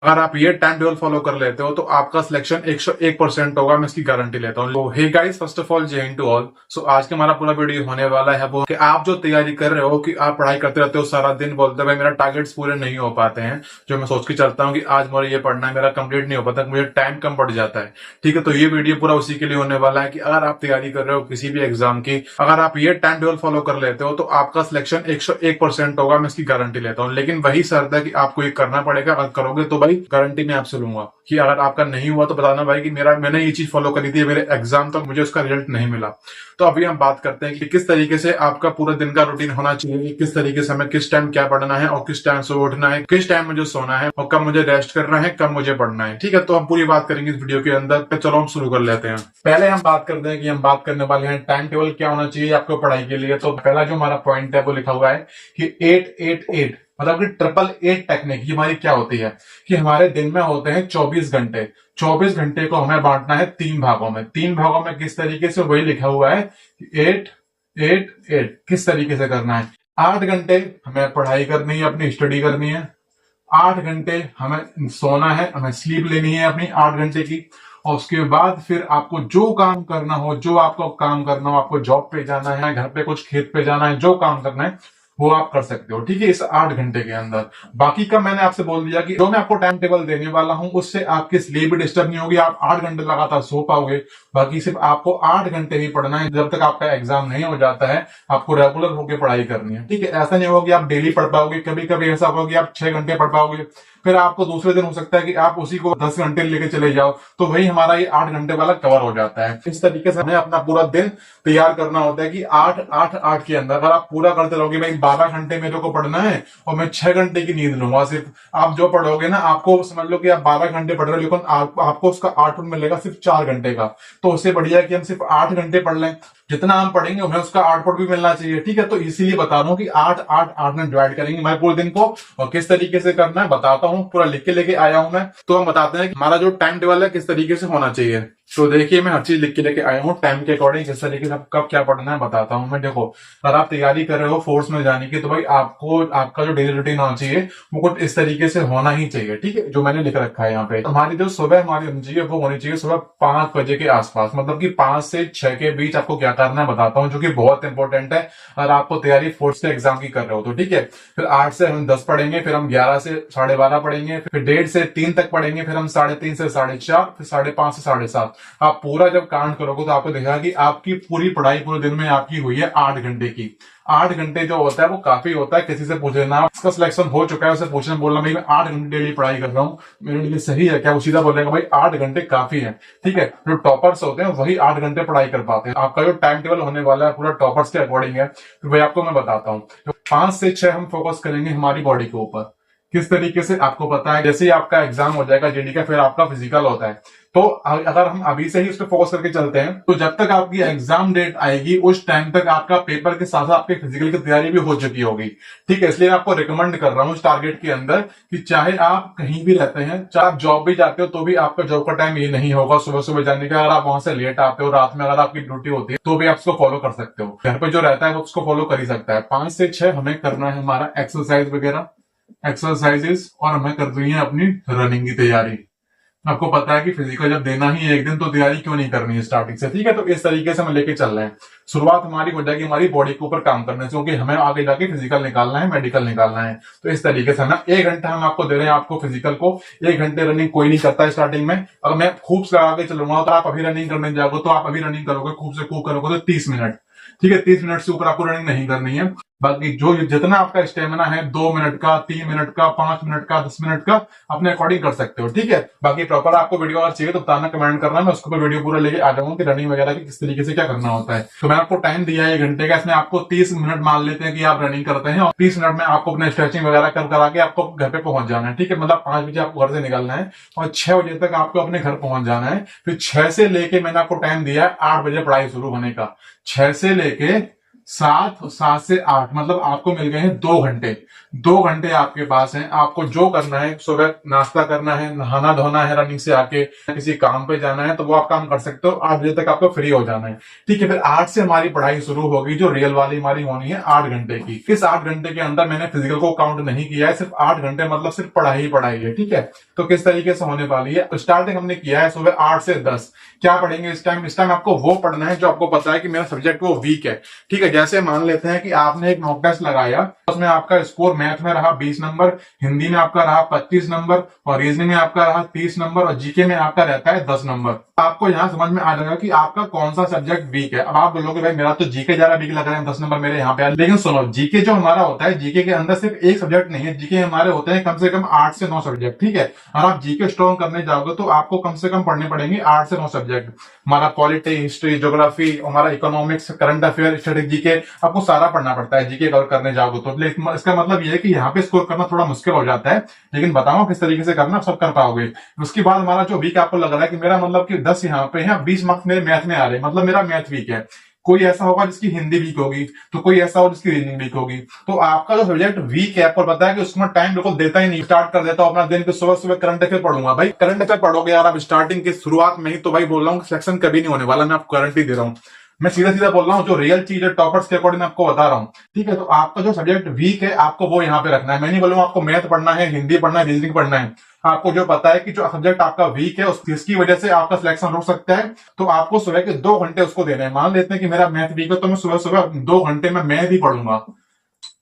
अगर आप ये टाइम टेबल फॉलो कर लेते हो तो आपका सिलेक्शन 101% होगा। मैं इसकी गारंटी लेता हूँ। तो hey guys, first of all Jai Hind to all. सो आज का हमारा पूरा वीडियो होने वाला है वो कि आप जो तैयारी कर रहे हो, कि आप पढ़ाई करते रहते हो सारा दिन, बोलते हो भाई मेरा टारगेट्स पूरे नहीं हो पाते हैं, जो मैं सोच के चलता हूँ कि आज मुझे ये पढ़ना है, मेरा कंप्लीट नहीं हो पाता, मुझे टाइम कम पड़ जाता है। ठीक है, तो ये वीडियो पूरा उसी के लिए होने वाला है कि अगर आप तैयारी कर रहे हो किसी भी एग्जाम की, अगर आप ये टाइम टेबल फॉलो कर लेते हो तो आपका सिलेक्शन 101% होगा। मैं इसकी गारंटी लेता हूँ। लेकिन वही शर्त है कि आपको ये करना पड़ेगा। अगर करोगे तो भाई गारंटी मैं आपसे लूंगा कि अगर आपका नहीं हुआ तो बताना भाई कि मैंने ये चीज फॉलो करी थी, मेरे एग्जाम तक मुझे उसका रिजल्ट नहीं मिला। तो अभी हम बात करते हैं कि किस तरीके से आपका पूरा दिन का रूटीन होना चाहिए, किस तरीके से हमें किस टाइम क्या पढ़ना है और किस टाइम से उठना है, किस टाइम मुझे सोना है और कब मुझे रेस्ट करना है, कब मुझे पढ़ना है। ठीक है, तो हम पूरी बात करेंगे इस वीडियो के अंदर। तो चलो हम शुरू कर लेते हैं। पहले हम बात करते हैं कि हम बात करने वाले हैं टाइम टेबल क्या होना चाहिए आपको पढ़ाई के लिए। तो पहला जो हमारा पॉइंट है वो लिखा हुआ है कि 8-8-8, मतलब कि 888 टेक्निक। ये हमारी क्या होती है कि हमारे दिन में होते हैं 24 घंटे। 24 घंटे को हमें बांटना है 3 भागों में। 3 भागों में किस तरीके से, वही लिखा हुआ है 8-8-8। किस तरीके से करना है? 8 घंटे हमें पढ़ाई करनी है, अपनी स्टडी करनी है। 8 घंटे हमें सोना है, हमें स्लीप लेनी है अपनी 8 घंटे की। और उसके बाद फिर आपको जो काम करना हो, जो आपको काम करना हो, आपको जॉब पे जाना है, घर पे कुछ खेत पे जाना है, जो काम करना है वो आप कर सकते हो। ठीक है, इस 8 घंटे के अंदर। बाकी का मैंने आपसे बोल दिया कि जो मैं आपको टाइम टेबल देने वाला हूं उससे आपकी स्लीप भी डिस्टर्ब नहीं होगी, आप 8 घंटे लगातार सो पाओगे। बाकी सिर्फ आपको 8 घंटे ही पढ़ना है जब तक आपका एग्जाम नहीं हो जाता है। आपको रेगुलर होकर पढ़ाई करनी है। ठीक है, ऐसा नहीं होगा कि आप डेली पढ़ पाओगे। कभी कभी ऐसा होगा कि आप 6 घंटे पढ़ पाओगे, फिर आपको दूसरे दिन हो सकता है कि आप उसी को 10 घंटे लेके चले जाओ, तो वही हमारा ये 8 घंटे वाला कवर हो जाता है। इस तरीके से हमें अपना पूरा दिन तैयार करना होता है कि 8-8-8 के अंदर अगर आप पूरा करते रहोगे, भाई 12 घंटे मेरे को पढ़ना है और मैं 6 घंटे की नींद लूंगा सिर्फ, आप जो पढ़ोगे ना, आपको समझ लो कि आप 12 घंटे पढ़ रहे हो, लेकिन आपको उसका आउटपुट मिलेगा सिर्फ 4 घंटे का। तो उससे बढ़िया है कि हम सिर्फ 8 घंटे पढ़ लें। जितना हम पढ़ेंगे हमें उसका आउटपुट भी मिलना चाहिए। ठीक है, तो इसीलिए बता रहा हूँ कि 8-8-8 में डिवाइड करेंगे मैं पूरे दिन को। और किस तरीके से करना है बताता हूँ, पूरा लिख के लेके आया हूं मैं। तो हम बताते हैं कि हमारा जो टाइम टेबल है किस तरीके से होना चाहिए। तो देखिए, मैं हर चीज लिख के लेके आया हूँ टाइम के अकॉर्डिंग, किस तरीके से कब क्या पढ़ना है बताता हूँ मैं। देखो, अगर आप तैयारी कर रहे हो फोर्स में जाने की, तो भाई आपको आपका जो डेली रूटीन होना चाहिए वो कुछ इस तरीके से होना ही चाहिए। ठीक है, जो मैंने लिख रखा है यहाँ पे। हमारी जो सुबह हमारी होनी चाहिए वो होनी चाहिए सुबह 5 बजे के आसपास, मतलब कि 5 से 6 के बीच आपको क्या करना है बताता हूँ, जो कि बहुत इंपॉर्टेंट है अगर आपको तैयारी फोर्स के एग्जाम की कर रहे हो तो। ठीक है, फिर 8 से हम 10 पढ़ेंगे, फिर हम 11 से 12:30 पढ़ेंगे, फिर 1:30 से 3 तक पढ़ेंगे, फिर हम 3:30 से 4:30, फिर 5:30 से 7:30। आप पूरा जब काउंट करोगे तो आपको दिखेगा कि आपकी पूरी पढ़ाई पूरे दिन में आपकी हुई है 8 घंटे की। 8 घंटे जो होता है वो काफी होता है। किसी से पूछ लेना इसका सिलेक्शन हो चुका है, उसे पूछना, बोलना भाई मैं 8 घंटे डेली पढ़ाई कर रहा हूँ, मेरे लिए सही है क्या? वो सीधा बोलेगा भाई 8 घंटे काफी है। ठीक है, जो टॉपर्स होते हैं वही 8 घंटे पढ़ाई कर पाते हैं। आपका जो टाइम टेबल होने वाला है पूरा टॉपर्स के अकॉर्डिंग है, तो भाई आपको मैं बताता हूँ। 5 से 6 हम फोकस करेंगे हमारी बॉडी के ऊपर। किस तरीके से आपको पता है, जैसे ही आपका एग्जाम हो जाएगा जेडी का, फिर आपका फिजिकल होता है। तो अगर हम अभी से ही उस पर फोकस करके चलते हैं तो जब तक आपकी एग्जाम डेट आएगी उस टाइम तक आपका पेपर के साथ साथ आपके फिजिकल की तैयारी भी हो चुकी होगी। ठीक है, इसलिए मैं आपको रिकमेंड कर रहा हूँ इस टारगेट के अंदर कि चाहे आप कहीं भी रहते हैं, चाहे आप जॉब भी जाते हो, तो भी आपका जॉब का टाइम ये नहीं होगा सुबह सुबह जाने का। अगर आप वहां से लेट आते हो, रात में अगर आपकी ड्यूटी होती है, तो भी आप उसको फॉलो कर सकते हो। घर पे जो रहता है वो उसको फॉलो कर ही सकता है। 5 से 6 हमें करना है हमारा एक्सरसाइज वगैरह, एक्सरसाइजेस, और हमें करनी है अपनी रनिंग की तैयारी। आपको पता है कि फिजिकल जब देना ही है एक दिन, तो तैयारी क्यों नहीं करनी है स्टार्टिंग से। ठीक है, तो इस तरीके से हम लेके चल रहे हैं। शुरुआत हमारी हो जाएगी हमारी बॉडी के ऊपर काम करने से, क्योंकि हमें आगे जाके फिजिकल निकालना है, मेडिकल निकालना है। तो इस तरीके से ना 1 घंटा हम आपको दे रहे हैं आपको फिजिकल को। 1 घंटे रनिंग कोई नहीं करता है स्टार्टिंग में। अगर मैं खूब से आगे चलूंगा तो आप अभी रनिंग करने जाओगे, तो आप अभी रनिंग करोगे खूब से खूब करोगे तो 30 मिनट। ठीक है, 30 मिनट से ऊपर आपको रनिंग नहीं करनी है। बाकी जो जितना आपका स्टेमिना है, 2 मिनट का, 3 मिनट का, 5 मिनट का, 10 मिनट का, अपने अकॉर्डिंग कर सकते हो। ठीक है, बाकी प्रॉपर आपको वीडियो अगर चाहिए तो बताना, कमेंट करना, मैं उसके ऊपर वीडियो पूरा लेके आ जाऊंगा कि रनिंग वगैरह की किस तरीके से क्या करना होता है। तो मैं आपको टाइम दिया है 1 घंटे का, इसमें आपको 30 मिनट मान लेते हैं कि आप रनिंग करते हैं, और 30 मिनट में आपको अपने स्ट्रेचिंग वगैरह कर करा के आपको घर पे पहुंच जाना है। ठीक है, मतलब 5 बजे आपको घर से निकलना है और 6 बजे तक आपको अपने घर पहुंच जाना है। फिर 6 से लेके मैंने आपको टाइम दिया है 8 बजे पढ़ाई शुरू होने का। 6 से लेके 7 से 8 मतलब आपको मिल गए हैं 2 घंटे। 2 घंटे आपके पास हैं। आपको जो करना है, सुबह नाश्ता करना है, नहाना धोना है, रनिंग से आके किसी काम पे जाना है, तो वो आप काम कर सकते हो। 8 बजे तक आपको फ्री हो जाना है, ठीक है। फिर 8 से हमारी पढ़ाई शुरू होगी, जो रियल वाली हमारी होनी है 8 घंटे की। इस 8 घंटे के अंदर मैंने फिजिकल को काउंट नहीं किया है, सिर्फ 8 घंटे मतलब सिर्फ पढ़ाई ही पढ़ाई है, ठीक है। तो किस तरीके से होने वाली है, स्टार्टिंग हमने किया है सुबह 8 से 10। क्या पढ़ेंगे इस टाइम? इस टाइम आपको वो पढ़ना है जो आपको पता है कि मेरा सब्जेक्ट वो वीक है, ठीक है। जैसे मान लेते हैं कि आपने एक मॉक टेस्ट लगाया, उसमें आपका स्कोर मैथ में रहा 20 नंबर, हिंदी में आपका रहा 25 नंबर, और रीजनिंग में आपका रहा 30 नंबर, और जीके में आपका रहता है 10 नंबर। आपको यहाँ समझ में आ जाएगा कि आपका कौन सा सब्जेक्ट वीक है। अब आप बोलोगे भाई मेरा तो जीके ज्यादा वीक लग रहा है, 10 नंबर मेरे यहाँ पे। लेकिन सुनो, जीके जो हमारा होता है, जीके के अंदर सिर्फ एक सब्जेक्ट नहीं है, जीके हमारे होते हैं कम से कम 8 से 9 सब्जेक्ट, ठीक है। और आप जीके स्ट्रॉन्ग करने जाओगे तो आपको कम से कम पढ़ने पड़ेंगे 8 से 9 सब्जेक्ट। हमारा पॉलिटी, हिस्ट्री, ज्योग्राफी, हमारा economics, current affair, static GK, आपको सारा पढ़ना पड़ता है जीके कवर करने जाओगे तो। लेकिन इसका मतलब यह है कि यहाँ पे स्कोर करना थोड़ा मुश्किल हो जाता है, लेकिन बताओ किस तरीके से करना, सब कर पाओगे। उसके बाद हमारा जो वीक आपको लग रहा है कि मेरा मतलब कि 10 यहाँ पे है, 20 मार्क्स मेरे मैथ में आ रहे हैं, मतलब मेरा मैथ वीक है। कोई ऐसा होगा जिसकी हिंदी वीक होगी, तो कोई ऐसा होगा जिसकी रीजनिंग वीक होगी। तो आपका जो सब्जेक्ट वीक है, आपको पता है कि उसमें टाइम बिल्कुल देता ही नहीं, स्टार्ट कर देता हूं अपना दिन के सुबह सुबह करंट अफेयर पढ़ूंगा। भाई करंट अफेयर पढ़ोगे यार आप स्टार्टिंग की शुरुआत में ही, तो भाई बोल रहा हूँ सिलेक्शन कभी नहीं होने वाला, मैं आपको गारंटी दे रहा हूँ। मैं सीधा सीधा बोल रहा हूँ, जो रियल चीज है टॉपर्स के अकॉर्डिंग आपको बता रहा हूँ, ठीक है। तो आपका जो सब्जेक्ट वीक है आपको वो यहाँ पे रखना है। मैं नहीं बोलूंगा आपको मैथ पढ़ना है, हिंदी पढ़ना है, रीजनिंग पढ़ना है। आपको जो पता है कि जो सब्जेक्ट आपका वीक है जिसकी वजह से आपका सिलेक्शन रुक सकता है, तो आपको सुबह के 2 घंटे उसको देने हैं। मान लेते हैं कि मेरा मैथ वीक है, तो मैं सुबह सुबह 2 घंटे में मैथ ही पढ़ूंगा।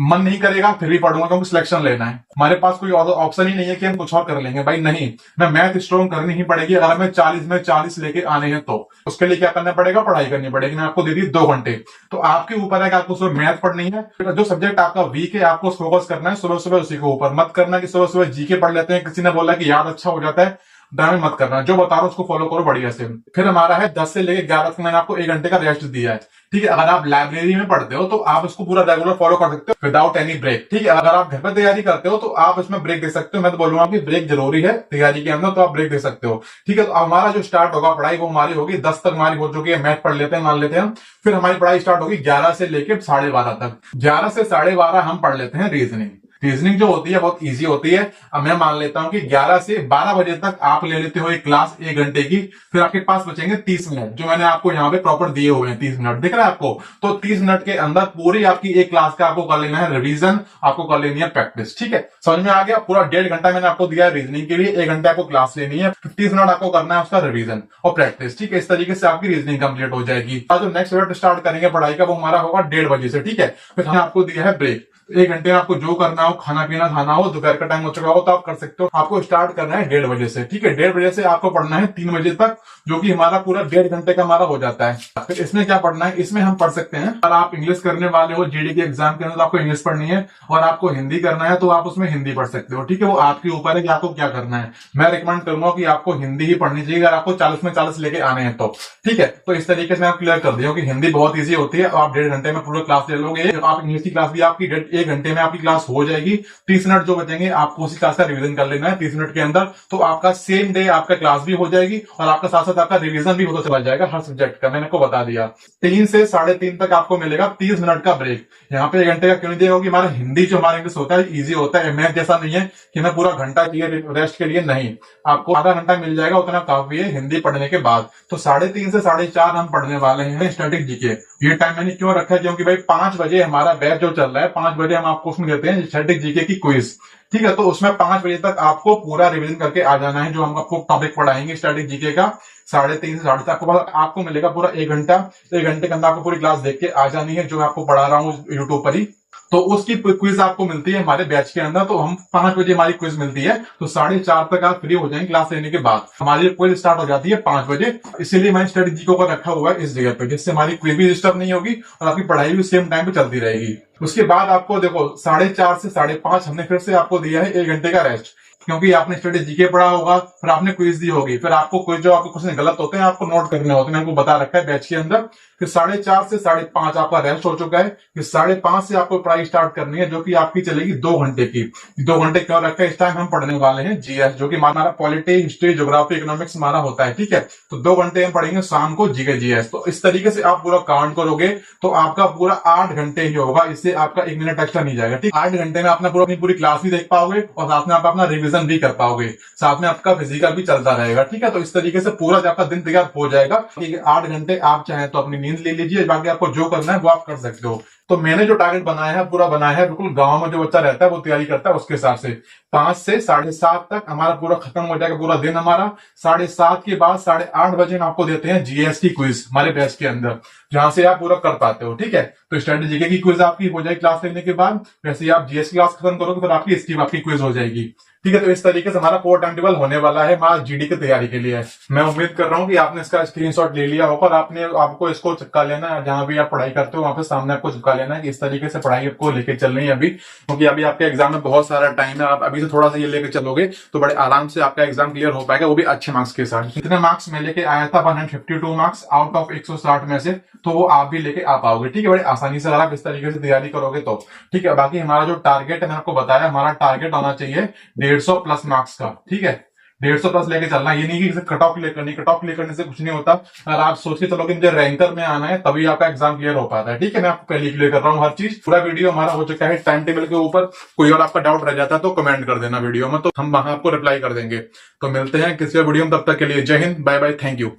मन नहीं करेगा फिर भी पढ़ूंगा, क्योंकि सिलेक्शन लेना है। हमारे पास कोई ऑप्शन ही नहीं है कि हम कुछ और कर लेंगे, भाई नहीं। मैं मैथ स्ट्रॉन्ग करनी ही पड़ेगी। अगर हमें 40 में 40 लेके आने हैं तो उसके लिए क्या करना पड़ेगा, पढ़ाई करनी पड़ेगी। मैं आपको दे दी 2 घंटे, तो आपके ऊपर है कि आपको सुबह मैथ पढ़नी है। जो सब्जेक्ट आपका वीक है आपको फोकस करना है सुबह सुबह उसी के ऊपर। मत करना कि सुबह सुबह जीके पढ़ लेते हैं, किसी ने बोला कि याद अच्छा हो जाता है, ड्रामे मत करना। जो बता रहा हूं उसको फॉलो करो बढ़िया से। फिर हमारा है 10 से लेकर 11 तक, मैंने आपको 1 घंटे का रेस्ट दिया है, ठीक है। अगर आप लाइब्रेरी में पढ़ते हो तो आप इसको पूरा रेगुलर फॉलो कर सकते हो विदाउट एनी ब्रेक, ठीक है। अगर आप घर पर तैयारी करते हो तो आप इसमें ब्रेक दे सकते हो। मैं तो बोलूंगा कि ब्रेक जरूरी है तैयारी के अंदर, तो आप ब्रेक दे सकते हो, ठीक है। तो हमारा जो स्टार्ट होगा पढ़ाई वो हमारी होगी 10 तक हमारी हो चुकी है, मैथ पढ़ लेते हैं मान लेते हैं। फिर हमारी पढ़ाई स्टार्ट होगी 11 से लेकर 12:30 तक। 11 से 12:30 हम पढ़ लेते हैं रीजनिंग। रीजनिंग जो होती है बहुत इजी होती है। अब मैं मान लेता हूं कि 11 से 12 बजे तक आप ले लेते हो एक क्लास 1 घंटे की। फिर आपके पास बचेंगे 30 मिनट, जो मैंने आपको यहाँ पे प्रॉपर दिए हुए हैं। 30 मिनट दिख रहा है आपको? तो 30 मिनट के अंदर पूरी आपकी एक क्लास का आपको कर लेना है रिवीजन, आपको कर लेनी है प्रैक्टिस, ठीक है। समझ में आ गया? पूरा 1.5 घंटा मैंने आपको दिया है रीजनिंग के लिए, 1 घंटे आपको क्लास लेनी है, 30 मिनट आपको करना है उसका रिवीजन और प्रैक्टिस, ठीक है। इस तरीके से आपकी रीजनिंग कंप्लीट हो जाएगी। और जो नेक्स्ट पीरियड स्टार्ट करेंगे पढ़ाई का वो हमारा होगा 1:30 बजे से, ठीक है। फिर हमने आपको दिया है ब्रेक। 1 घंटे में आपको जो करना हो, खाना पीना खाना हो, दोपहर का टाइम हो चुका हो तो आप कर सकते हो। आपको स्टार्ट करना है 1:30 बजे से, ठीक है। 1:30 बजे से आपको पढ़ना है 3 बजे तक, जो कि हमारा पूरा 1.5 घंटे का हमारा हो जाता है। फिर इसमें क्या पढ़ना है, इसमें हम पढ़ सकते हैं, अगर आप इंग्लिश करने वाले हो जीडी के एग्जाम के अंदर तो आपको इंग्लिश पढ़नी है, और आपको हिंदी करना है तो आप उसमें हिंदी पढ़ सकते हो, ठीक है। वो आपके ऊपर है कि आपको क्या करना है। मैं रिकमेंड करूंगा कि आपको हिंदी ही पढ़नी चाहिए अगर आपको 40 में 40 लेके आने हैं तो, ठीक है। तो इस तरीके से आप क्लियर कर दिया कि हिंदी बहुत ईजी होती है, आप 1.5 घंटे में पूरा क्लास ले लोगे। आप इंग्लिश की क्लास भी आपकी 1 घंटे में आपकी क्लास हो जाएगी। 30 मिनट जो बचेंगे आपको उसी क्लास का रिवीजन कर लेना है 30 मिनट के अंदर, तो आपका सेम डे आपका क्लास भी हो जाएगी और आपका साथ साथ आपका रिवीजन भी होता चला जाएगा हर सब्जेक्ट का। मैंने आपको बता दिया। 3 से 3:30 तक आपको मिलेगा 30 मिनट का ब्रेक। यहाँ पे 1 घंटे का क्यों नहीं दिया? क्योंकि हमारा हिंदी जो हमारा इंग्लिश होता है ईजी होता है, मैथ जैसा नहीं है कि मैं पूरा घंटा चाहिए रेस्ट के लिए, नहीं। आपको आधा घंटा मिल जाएगा, उतना काफी है हिंदी पढ़ने के बाद। तो 3:30 से 4:30 हम पढ़ने वाले हैं स्टैटिक जीके। ये टाइम मैंने क्यों रखा है? क्योंकि भाई 5 बजे हमारा बैच जो चल रहा है, 5 बजे हम आपको उसमें देते हैं स्टैटिक जीके की क्विज, ठीक है। तो उसमें 5 बजे तक आपको पूरा रिवीजन करके आ जाना है। जो हम आपको टॉपिक पढ़ाएंगे स्टैटिक जीके का 3:30 से 4:30 आपको मिलेगा पूरा 1 घंटा। 1 घंटे के अंदर आपको पूरी क्लास देख के आ जानी है, जो मैं आपको पढ़ा रहा हूँ यूट्यूब पर ही। तो उसकी क्विज आपको मिलती है हमारे बैच के अंदर। तो हम 5 बजे हमारी क्विज मिलती है, तो 4:30 तक आप फ्री हो जाएंगे क्लास लेने के बाद। हमारी क्विज स्टार्ट हो जाती है 5 बजे, इसीलिए मैंने स्टडी जीको को रखा हुआ है इस जगह पे, जिससे हमारी क्विज भी डिस्टर्ब नहीं होगी और आपकी पढ़ाई भी सेम टाइम पे चलती रहेगी। उसके बाद आपको देखो 4:30 से 5:30 हमने फिर से आपको दिया है 1 घंटे का रेस्ट। क्योंकि आपने स्टडी जीके पढ़ा होगा, फिर आपने क्विज दी होगी, फिर आपको क्विज जो आपके क्वेश्चन गलत होते हैं आपको नोट करने होते हैं, मैंने आपको बता रखा है बैच के अंदर। फिर 4:30 से 5:30 आपका रेस्ट हो चुका है, फिर 5:30 से आपको पढ़ाई स्टार्ट करनी है, जो कि आपकी चलेगी 2 घंटे की। 2 घंटे क्यों रखा है, इस टाइम हम पढ़ने वाले हैं जीएस, जो कि हमारा पॉलिटी, हिस्ट्री, ज्योग्राफी, इकोनॉमिक्स हमारा होता है, ठीक है। तो 2 घंटे हम पढ़ेंगे शाम को जीके जीएस। तो इस तरीके से आप पूरा काउंट करोगे तो आपका पूरा 8 घंटे ही होगा, इससे आपका 1 मिनट एक्स्ट्रा नहीं जाएगा, ठीक। 8 घंटे में अपना अपनी पूरी क्लास भी देख पाओगे और साथ में आप अपना रिविजन भी कर पाओगे, साथ में आपका फिजिकल भी चलता रहेगा, ठीक है। तो इस तरीके से पूरा आपका दिन तैयार हो जाएगा। 8 घंटे आप चाहें तो अपनी नींद ले लीजिए, बाकी आपको जो करना है वो आप कर सकते हो। तो मैंने जो टारगेट बनाया है पूरा बनाया है बिल्कुल गांव में जो बच्चा रहता है वो तैयारी करता है उसके हिसाब से। 5 से 7:30 तक हमारा पूरा खत्म हो जाएगा पूरा दिन हमारा। 7:30 के बाद 8:30 बजे हम आपको देते हैं जीएस की क्विज हमारे बैच के अंदर, जहां से आप पूरा कर पाते हो, ठीक है। तो स्टैटिक जीके की क्विज आपकी हो जाएगी क्लास लेने के बाद, वैसे ही आप जीएस की क्लास खत्म करोगे फिर आपकी इसकी आपकी क्विज हो जाएगी, ठीक है। तो इस तरीके से हमारा कोर टाइम टेबल होने वाला है हमारा जीडी की तैयारी के लिए। मैं उम्मीद कर रहा हूँ कि आपने इसका स्क्रीनशॉट ले लिया होगा और आपको इसको चिपका लेना है, जहां भी आप पढ़ाई करते हो वहां पे सामने आपको चिपका लेना है कि इस तरीके से पढ़ाई आपको लेके चल रही है अभी, क्योंकि अभी आपके एग्जाम में बहुत सारा टाइम है। आप अभी से थोड़ा सा ये लेके चलोगे तो बड़े आराम से आपका एग्जाम क्लियर हो पाएगा, वो भी अच्छे मार्क्स के साथ। कितने मार्क्स मैं लेके आया था 152 मार्क्स आउट ऑफ 160 में से, तो वो आप भी लेके आ पाओगे, ठीक है। बड़े आसानी से अगर आप इस तरीके से तैयारी करोगे तो, ठीक है। बाकी हमारा जो टारगेट है मैंने आपको बताया, हमारा टारगेट आना चाहिए 150 प्लस मार्क्स का, ठीक है। 150 प्लस लेके चलना, ये नहीं कि कट ऑफ क्लियर करनी, कट ऑफ क्लियर करने से कुछ नहीं होता। अगर आप सोच के चलोगे मुझे रैंकर में आना है तभी आपका एग्जाम क्लियर हो पाता है, ठीक है। मैं आपको पहले क्लियर कर रहा हूँ हर चीज। पूरा वीडियो हमारा हो चुका है टाइम टेबल के ऊपर, कोई और आपका डाउट रह जाता है तो कमेंट कर देना वीडियो में, तो हम वहां आपको रिप्लाई कर देंगे। तो मिलते हैं किसी और वीडियो में, तब तक के लिए Jai Hind, bye bye, thank you.